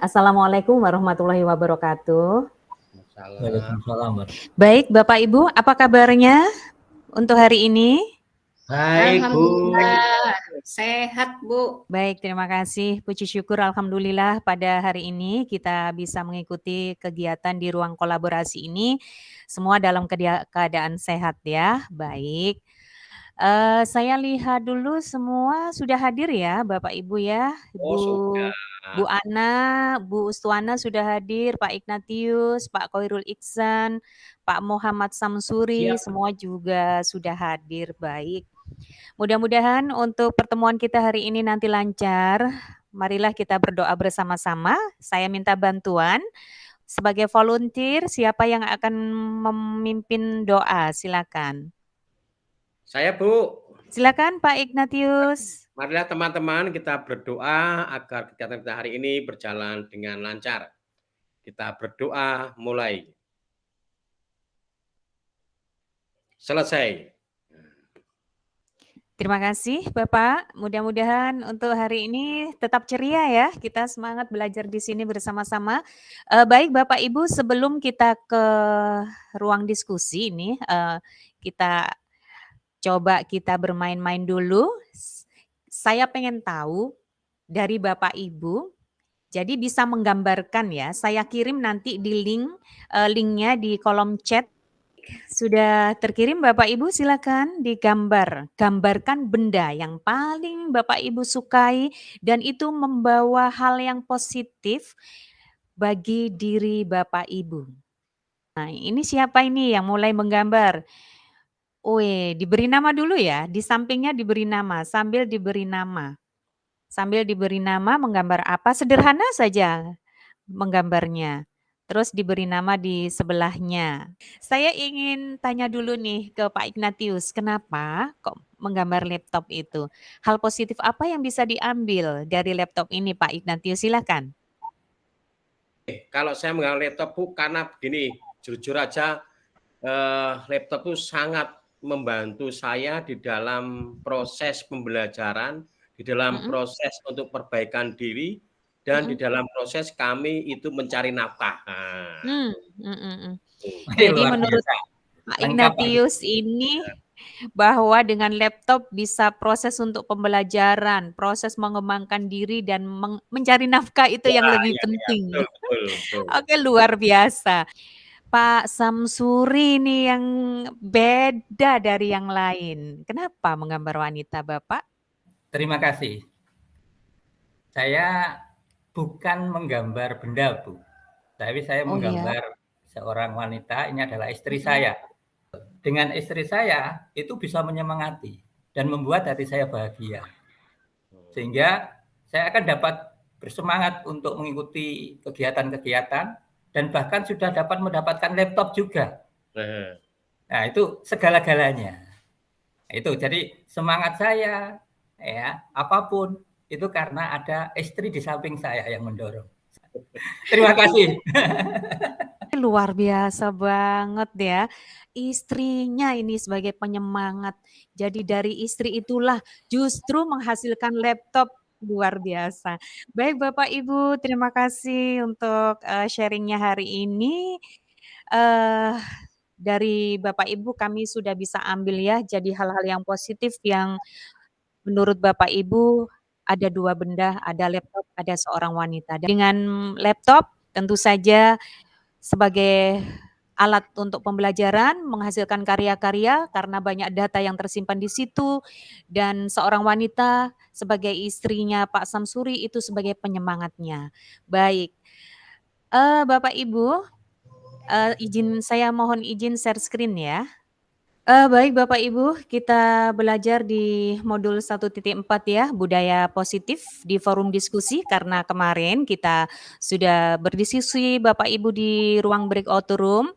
Assalamualaikum warahmatullahi wabarakatuh. Waalaikumsalam. Baik, Bapak Ibu, apa kabarnya untuk hari ini? Baik, Bu. Alhamdulillah, sehat, Bu. Baik, terima kasih. Puji syukur alhamdulillah pada hari ini kita bisa mengikuti kegiatan di ruang kolaborasi ini semua dalam keadaan sehat ya. Baik. Saya lihat dulu semua sudah hadir ya Bapak Ibu ya. Oh, sudah. Bu Ana, Bu Ustuana sudah hadir, Pak Ignatius, Pak Koirul Iksan, Pak Muhammad Samsuri, Siap. semua juga sudah hadir. Baik. Mudah-mudahan untuk pertemuan kita hari ini nanti lancar. Marilah kita berdoa bersama-sama. Saya minta bantuan sebagai volunteer, siapa yang akan memimpin doa? Silakan. Saya, Bu. Silakan Pak Ignatius. Marilah teman-teman kita berdoa agar kegiatan kita hari ini berjalan dengan lancar. Kita berdoa mulai. Selesai. Terima kasih Bapak. Mudah-mudahan untuk hari ini tetap ceria ya. Kita semangat belajar di sini bersama-sama. Baik Bapak Ibu, sebelum kita ke ruang diskusi ini, kita coba kita bermain-main dulu. Saya pengen tahu dari Bapak Ibu, jadi bisa menggambarkan ya. Saya kirim nanti di linknya di kolom chat. Sudah terkirim Bapak Ibu, silakan gambarkan benda yang paling Bapak Ibu sukai dan itu membawa hal yang positif bagi diri Bapak Ibu. Nah, ini siapa ini yang mulai menggambar? Diberi nama dulu ya, di sampingnya diberi nama, sambil diberi nama. Sambil diberi nama menggambar apa, sederhana saja menggambarnya. Terus diberi nama di sebelahnya. Saya ingin tanya dulu nih ke Pak Ignatius, kenapa kok menggambar laptop itu? Hal positif apa yang bisa diambil dari laptop ini Pak Ignatius, silakan. Kalau saya menggunakan laptop, Bu, karena begini, jujur aja laptop itu sangat membantu saya di dalam proses pembelajaran, di dalam proses untuk perbaikan diri, dan di dalam proses kami itu mencari nafkah. Jadi menurut Pak Ignatius ini bahwa dengan laptop bisa proses untuk pembelajaran, proses mengembangkan diri dan mencari nafkah itu yang lebih penting. Betul. Oke, luar biasa. Pak Samsuri ini yang beda dari yang lain. Kenapa menggambar wanita, Bapak? Terima kasih. Saya bukan menggambar benda, Bu. Tapi saya menggambar seorang wanita, ini adalah istri saya. Dengan istri saya, itu bisa menyemangati dan membuat hati saya bahagia. Sehingga saya akan dapat bersemangat untuk mengikuti kegiatan-kegiatan dan bahkan sudah dapat mendapatkan laptop juga. Nah, itu segala-galanya. Itu jadi semangat saya ya, apapun itu karena ada istri di samping saya yang mendorong. Terima kasih. Luar biasa banget ya. Istrinya ini sebagai penyemangat. Jadi dari istri itulah justru menghasilkan laptop. Luar biasa. Baik Bapak Ibu, terima kasih untuk sharingnya hari ini. Dari Bapak Ibu kami sudah bisa ambil ya, jadi hal-hal yang positif yang menurut Bapak Ibu ada 2 benda, ada laptop, ada seorang wanita. Dengan laptop tentu saja sebagai alat untuk pembelajaran, menghasilkan karya-karya karena banyak data yang tersimpan di situ, dan seorang wanita sebagai istrinya Pak Samsuri itu sebagai penyemangatnya. Baik, Bapak Ibu, saya mohon izin share screen ya. Baik Bapak Ibu, kita belajar di modul 1.4 ya, budaya positif di forum diskusi karena kemarin kita sudah berdiskusi Bapak Ibu di ruang breakout room.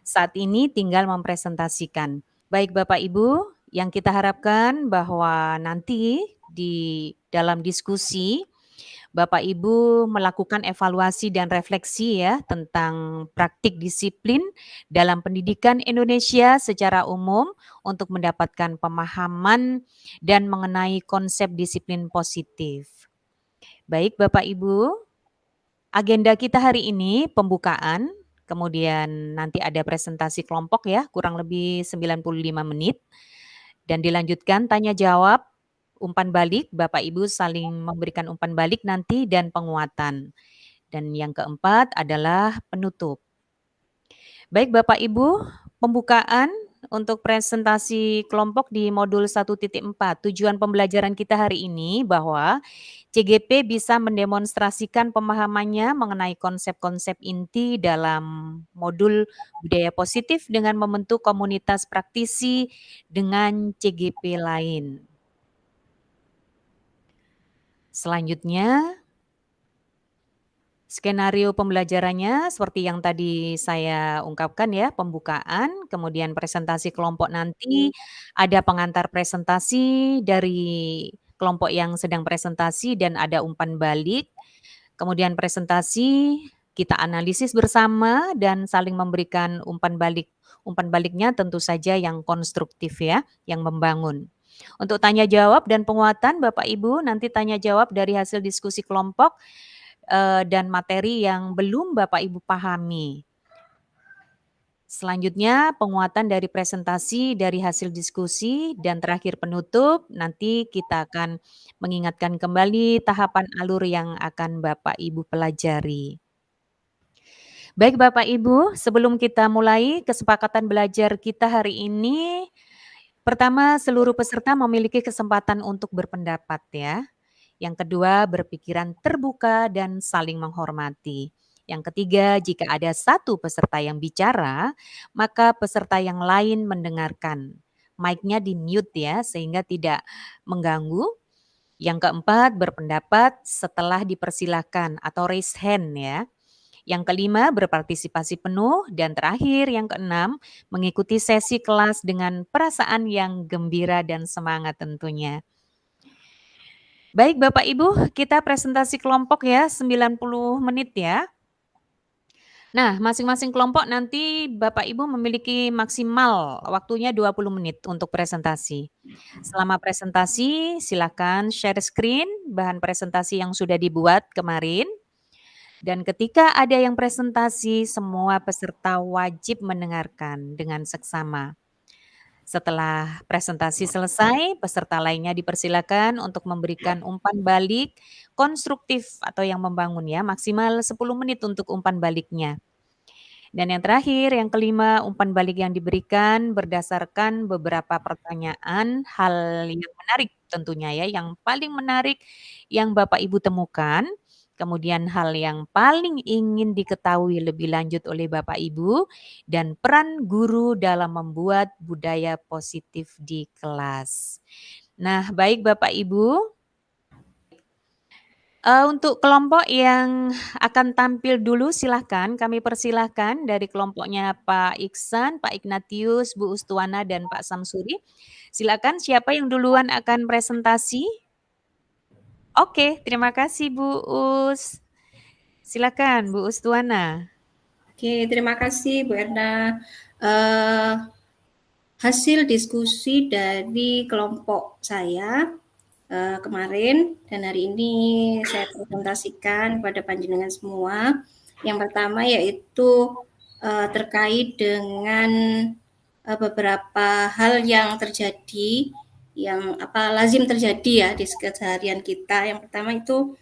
Saat ini tinggal mempresentasikan. Baik Bapak Ibu, yang kita harapkan bahwa nanti di dalam diskusi Bapak Ibu melakukan evaluasi dan refleksi ya tentang praktik disiplin dalam pendidikan Indonesia secara umum untuk mendapatkan pemahaman dan mengenai konsep disiplin positif. Baik Bapak Ibu, Agenda kita hari ini pembukaan, kemudian nanti ada presentasi kelompok ya, kurang lebih 95 menit, dan dilanjutkan tanya jawab, umpan balik, Bapak Ibu saling memberikan umpan balik nanti dan penguatan. Dan yang keempat adalah penutup. Baik Bapak Ibu, pembukaan untuk presentasi kelompok di modul 1.4. Tujuan pembelajaran kita hari ini bahwa CGP bisa mendemonstrasikan pemahamannya mengenai konsep-konsep inti dalam modul budaya positif dengan membentuk komunitas praktisi dengan CGP lain. Selanjutnya, skenario pembelajarannya seperti yang tadi saya ungkapkan ya, pembukaan, kemudian presentasi kelompok nanti, ada pengantar presentasi dari kelompok yang sedang presentasi dan ada umpan balik. Kemudian presentasi, kita analisis bersama dan saling memberikan umpan balik. Umpan baliknya tentu saja yang konstruktif ya, yang membangun. Untuk tanya jawab dan penguatan Bapak Ibu, nanti tanya jawab dari hasil diskusi kelompok dan materi yang belum Bapak Ibu pahami. Selanjutnya penguatan dari presentasi dari hasil diskusi dan terakhir penutup, nanti kita akan mengingatkan kembali tahapan alur yang akan Bapak Ibu pelajari. Baik Bapak Ibu, sebelum kita mulai kesepakatan belajar kita hari ini, pertama seluruh peserta memiliki kesempatan untuk berpendapat ya. Yang kedua, berpikiran terbuka dan saling menghormati. Yang ketiga, jika ada satu peserta yang bicara, maka peserta yang lain mendengarkan. Mic-nya di-mute ya, sehingga tidak mengganggu. Yang keempat, berpendapat setelah dipersilakan atau raise hand ya. Yang kelima, berpartisipasi penuh. Dan terakhir, yang keenam, mengikuti sesi kelas dengan perasaan yang gembira dan semangat tentunya. Baik Bapak Ibu, kita presentasi kelompok ya, 90 menit ya. Nah, masing-masing kelompok nanti Bapak Ibu memiliki maksimal waktunya 20 menit untuk presentasi. Selama presentasi, silakan share screen bahan presentasi yang sudah dibuat kemarin. Dan ketika ada yang presentasi, semua peserta wajib mendengarkan dengan seksama. Setelah presentasi selesai, peserta lainnya dipersilakan untuk memberikan umpan balik konstruktif atau yang membangun ya, maksimal 10 menit untuk umpan baliknya. Dan yang terakhir, yang kelima, umpan balik yang diberikan berdasarkan beberapa pertanyaan, hal yang menarik tentunya ya, yang paling menarik yang Bapak Ibu temukan. Kemudian hal yang paling ingin diketahui lebih lanjut oleh Bapak Ibu dan peran guru dalam membuat budaya positif di kelas. Nah, baik Bapak Ibu, untuk kelompok yang akan tampil dulu silahkan, kami persilahkan dari kelompoknya Pak Iksan, Pak Ignatius, Bu Ustuana, dan Pak Samsuri. Silakan siapa yang duluan akan presentasi? Oke, terima kasih Bu Us. Silakan Bu Ustuana. Oke, terima kasih Bu Erna. Hasil diskusi dari kelompok saya kemarin dan hari ini saya presentasikan kepada panjenengan semua. Yang pertama yaitu terkait dengan beberapa hal yang terjadi, yang lazim terjadi ya di keseharian kita. Yang pertama itu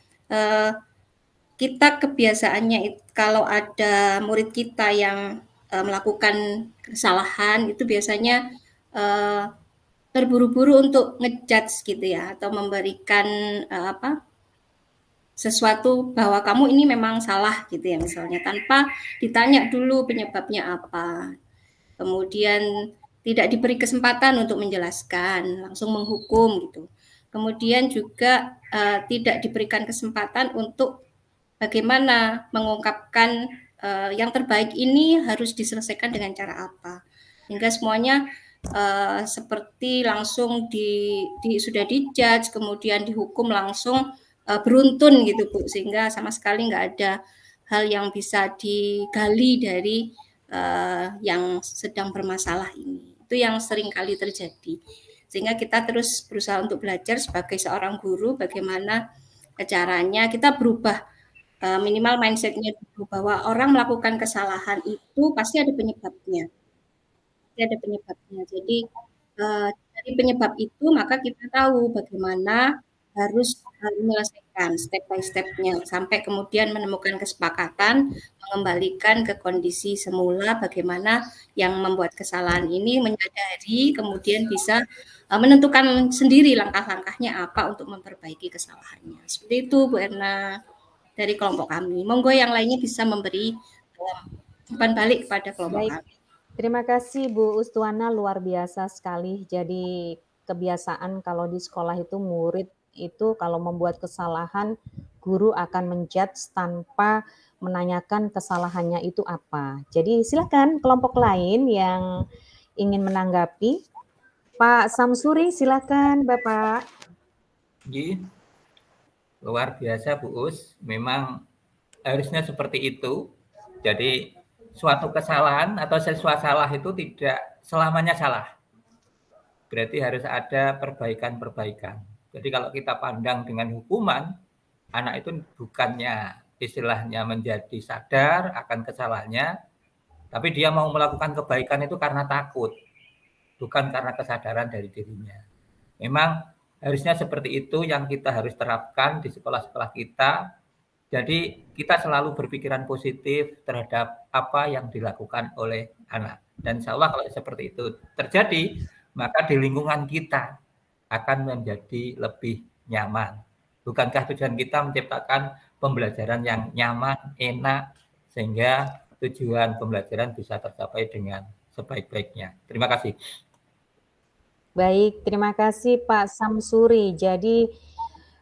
kita kebiasaannya kalau ada murid kita yang melakukan kesalahan itu biasanya terburu-buru untuk ngejudge gitu ya, atau memberikan sesuatu bahwa kamu ini memang salah gitu ya misalnya, tanpa ditanya dulu penyebabnya apa. Kemudian tidak diberi kesempatan untuk menjelaskan, langsung menghukum gitu. Kemudian juga tidak diberikan kesempatan untuk bagaimana mengungkapkan yang terbaik ini harus diselesaikan dengan cara apa. Hingga semuanya seperti langsung sudah dijudge, kemudian dihukum langsung beruntun gitu Bu, sehingga sama sekali nggak ada hal yang bisa digali dari yang sedang bermasalah ini. Itu yang sering kali terjadi. Sehingga kita terus berusaha untuk belajar sebagai seorang guru bagaimana caranya kita berubah minimal mindset-nya dulu bahwa orang melakukan kesalahan itu pasti ada penyebabnya. Jadi dari penyebab itu maka kita tahu bagaimana harus menyelesaikan step by step-nya sampai kemudian menemukan kesepakatan mengembalikan ke kondisi semula, bagaimana yang membuat kesalahan ini menyadari kemudian bisa menentukan sendiri langkah-langkahnya apa untuk memperbaiki kesalahannya. Seperti itu Bu Erna dari kelompok kami. Monggo yang lainnya bisa memberi umpan balik kepada kelompok Baik. kami. Terima kasih Bu Ustuana, luar biasa sekali. Jadi kebiasaan kalau di sekolah itu murid itu kalau membuat kesalahan, guru akan menjudge tanpa menanyakan kesalahannya itu apa. Jadi silakan kelompok lain yang ingin menanggapi. Pak Samsuri, silakan Bapak. Ji, luar biasa Bu Us, memang harusnya seperti itu. Jadi suatu kesalahan atau sesuatu salah itu tidak selamanya salah. Berarti harus ada perbaikan-perbaikan. Jadi kalau kita pandang dengan hukuman, anak itu bukannya istilahnya menjadi sadar akan kesalahannya, tapi dia mau melakukan kebaikan itu karena takut, bukan karena kesadaran dari dirinya. Memang harusnya seperti itu yang kita harus terapkan di sekolah-sekolah kita. Jadi kita selalu berpikiran positif terhadap apa yang dilakukan oleh anak. Dan insya Allah kalau seperti itu terjadi, maka di lingkungan kita akan menjadi lebih nyaman. Bukankah tujuan kita menciptakan pembelajaran yang nyaman, enak, sehingga tujuan pembelajaran bisa tercapai dengan sebaik-baiknya. Terima kasih. Baik, terima kasih Pak Samsuri. Jadi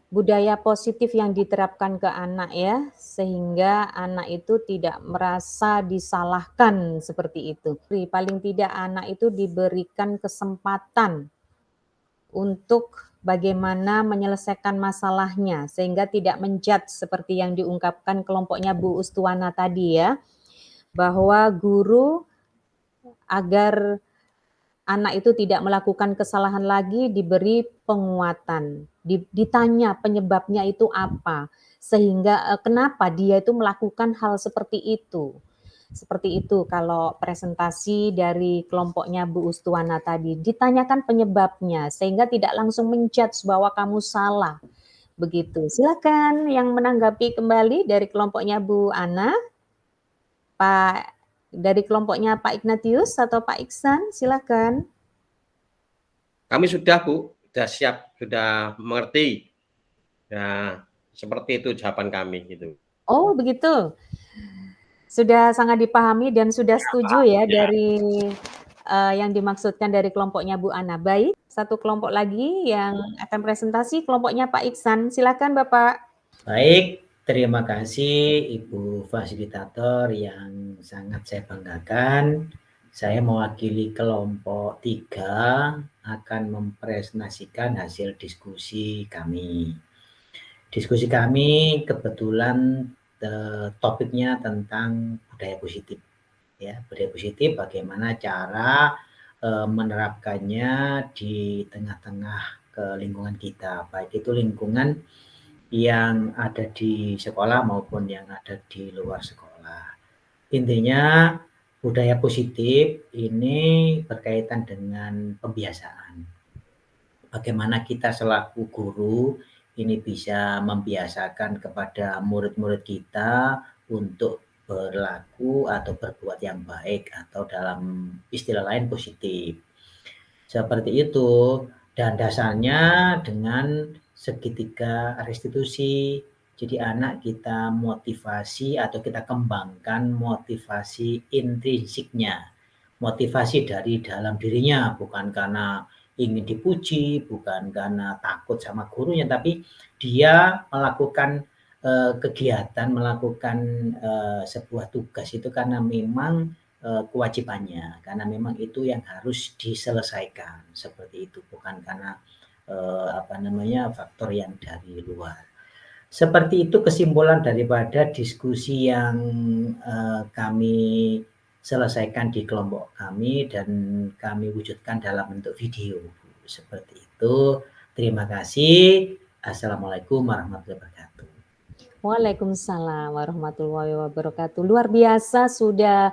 budaya positif yang diterapkan ke anak ya, sehingga anak itu tidak merasa disalahkan seperti itu. Paling tidak anak itu diberikan kesempatan untuk bagaimana menyelesaikan masalahnya, sehingga tidak menjudge seperti yang diungkapkan kelompoknya Bu Ustuana tadi ya, bahwa guru agar anak itu tidak melakukan kesalahan lagi diberi penguatan, ditanya penyebabnya itu apa, sehingga kenapa dia itu melakukan hal seperti itu. Seperti itu kalau presentasi dari kelompoknya Bu Ustuana tadi, ditanyakan penyebabnya sehingga tidak langsung menjudge bahwa kamu salah. Begitu. Silakan yang menanggapi kembali dari kelompoknya Bu Ana, Pak, dari kelompoknya Pak Ignatius atau Pak Iksan, silakan. Kami sudah Bu, sudah siap, sudah mengerti. Nah, seperti itu jawaban kami gitu. Oh, begitu. Sudah sangat dipahami dan sudah setuju ya dari yang dimaksudkan dari kelompoknya Bu Ana. Baik, satu kelompok lagi yang akan presentasi kelompoknya Pak Iksan. Silakan Bapak. Baik, terima kasih Ibu Fasilitator yang sangat saya banggakan. Saya mewakili kelompok 3 akan mempresentasikan hasil diskusi kami. Diskusi kami kebetulan topiknya tentang budaya positif. Ya, budaya positif bagaimana cara menerapkannya di tengah-tengah ke lingkungan kita, baik itu lingkungan yang ada di sekolah maupun yang ada di luar sekolah. Intinya budaya positif ini berkaitan dengan pembiasaan. Bagaimana kita selaku guru ini bisa membiasakan kepada murid-murid kita untuk berlaku atau berbuat yang baik atau dalam istilah lain positif. Seperti itu, dan dasarnya dengan segitiga restitusi. Jadi anak kita motivasi atau kita kembangkan motivasi intrinsiknya. Motivasi dari dalam dirinya, bukan karena ingin dipuji, bukan karena takut sama gurunya, tapi dia melakukan kegiatan, melakukan sebuah tugas itu karena memang kewajibannya, karena memang itu yang harus diselesaikan, seperti itu, bukan karena faktor yang dari luar. Seperti itu kesimpulan daripada diskusi yang kami selesaikan di kelompok kami dan kami wujudkan dalam bentuk video. Seperti itu. Terima kasih. Assalamualaikum warahmatullahi wabarakatuh. Waalaikumsalam warahmatullahi wabarakatuh. Luar biasa sudah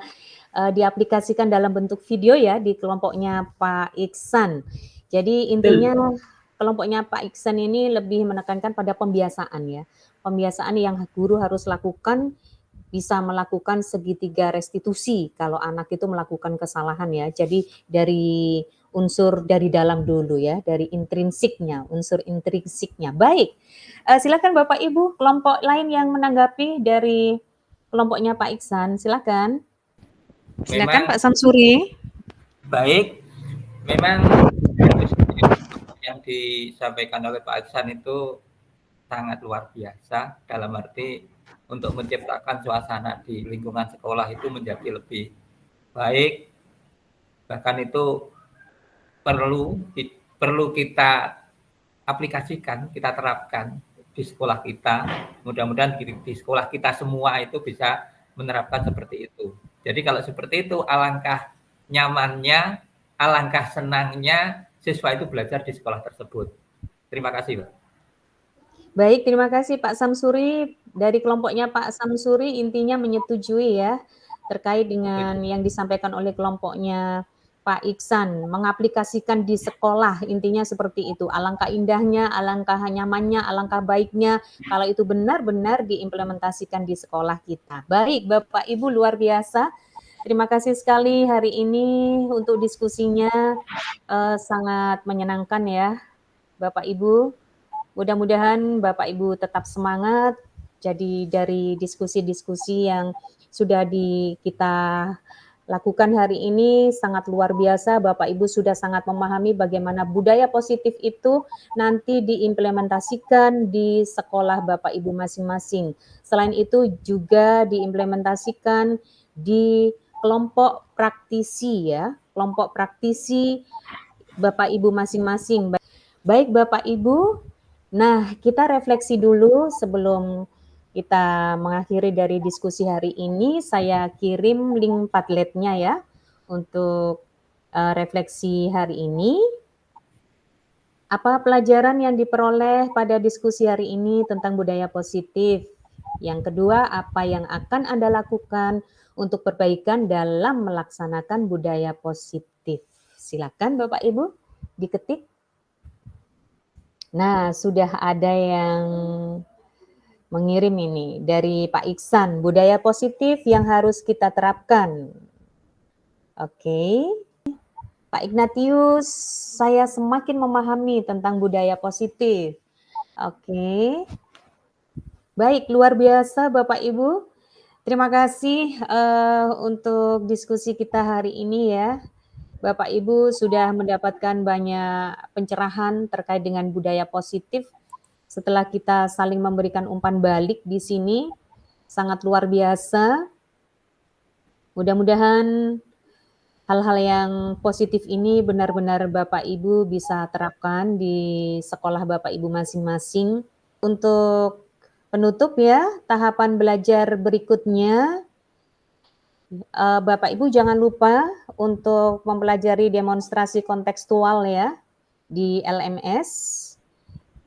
diaplikasikan dalam bentuk video ya di kelompoknya Pak Iksan. Jadi intinya kelompoknya Pak Iksan ini lebih menekankan pada pembiasaan ya. Pembiasaan yang guru harus lakukan, bisa melakukan segitiga restitusi kalau anak itu melakukan kesalahan ya. Jadi dari unsur dari dalam dulu ya, dari intrinsiknya, unsur intrinsiknya. Baik, silakan Bapak Ibu, kelompok lain yang menanggapi dari kelompoknya Pak Iksan, silakan. Silakan Memang Pak Samsuri. baik, memang yang disampaikan oleh Pak Iksan itu sangat luar biasa, dalam arti untuk menciptakan suasana di lingkungan sekolah itu menjadi lebih baik, bahkan itu perlu kita aplikasikan, kita terapkan di sekolah kita. Mudah-mudahan di sekolah kita semua itu bisa menerapkan seperti itu. Jadi kalau seperti itu, alangkah nyamannya, alangkah senangnya siswa itu belajar di sekolah tersebut. Terima kasih, Pak. Baik, terima kasih Pak Samsuri. Dari kelompoknya Pak Samsuri intinya menyetujui ya terkait dengan yang disampaikan oleh kelompoknya Pak Iksan, mengaplikasikan di sekolah, intinya seperti itu. Alangkah indahnya, alangkah nyamannya, alangkah baiknya kalau itu benar-benar diimplementasikan di sekolah kita. Baik, Bapak Ibu luar biasa. Terima kasih sekali hari ini untuk diskusinya, sangat menyenangkan ya Bapak Ibu. Mudah-mudahan Bapak Ibu tetap semangat. Jadi dari diskusi-diskusi yang sudah kita lakukan hari ini sangat luar biasa. Bapak Ibu sudah sangat memahami bagaimana budaya positif itu nanti diimplementasikan di sekolah Bapak Ibu masing-masing. Selain itu juga diimplementasikan di kelompok praktisi ya, kelompok praktisi Bapak Ibu masing-masing. Baik Bapak Ibu, nah kita refleksi dulu sebelum kita mengakhiri dari diskusi hari ini. Saya kirim link Padlet-nya ya untuk refleksi hari ini. Apa pelajaran yang diperoleh pada diskusi hari ini tentang budaya positif? Yang kedua, apa yang akan Anda lakukan untuk perbaikan dalam melaksanakan budaya positif? Silakan Bapak Ibu diketik. Nah, sudah ada yang mengirim ini dari Pak Iksan, budaya positif yang harus kita terapkan. Oke. Pak Ignatius, saya semakin memahami tentang budaya positif. Oke. Baik, luar biasa Bapak Ibu. Terima kasih untuk diskusi kita hari ini ya. Bapak Ibu sudah mendapatkan banyak pencerahan terkait dengan budaya positif setelah kita saling memberikan umpan balik di sini. Sangat luar biasa. Mudah-mudahan hal-hal yang positif ini benar-benar Bapak Ibu bisa terapkan di sekolah Bapak Ibu masing-masing. Untuk penutup ya, tahapan belajar berikutnya, Bapak Ibu jangan lupa untuk mempelajari demonstrasi kontekstual ya di LMS.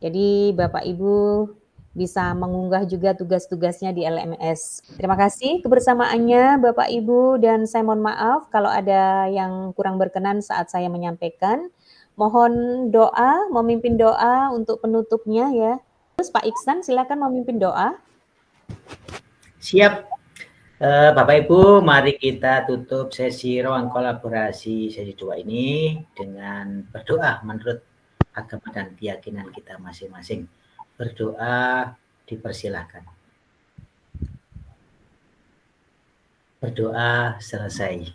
Jadi Bapak Ibu bisa mengunggah juga tugas-tugasnya di LMS. Terima kasih kebersamaannya Bapak Ibu, dan saya mohon maaf kalau ada yang kurang berkenan saat saya menyampaikan. Mohon doa, memimpin doa untuk penutupnya ya. Terus Pak Iksan silakan memimpin doa. Siap. Bapak Ibu, mari kita tutup sesi ruang kolaborasi sesi 2 ini dengan berdoa menurut agama dan keyakinan kita masing-masing. Berdoa dipersilahkan. Berdoa selesai.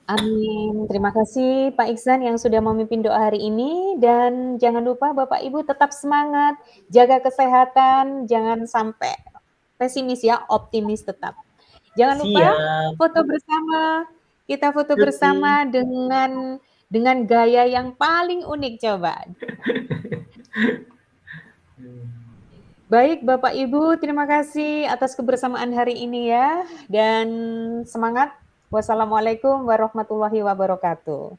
Amin. Terima kasih Pak Iksan yang sudah memimpin doa hari ini, dan jangan lupa Bapak Ibu tetap semangat, jaga kesehatan, jangan sampai pesimis ya, optimis tetap. Jangan lupa foto bersama, kita foto bersama dengan gaya yang paling unik coba. Baik Bapak Ibu, terima kasih atas kebersamaan hari ini ya, dan semangat. Wassalamualaikum warahmatullahi wabarakatuh.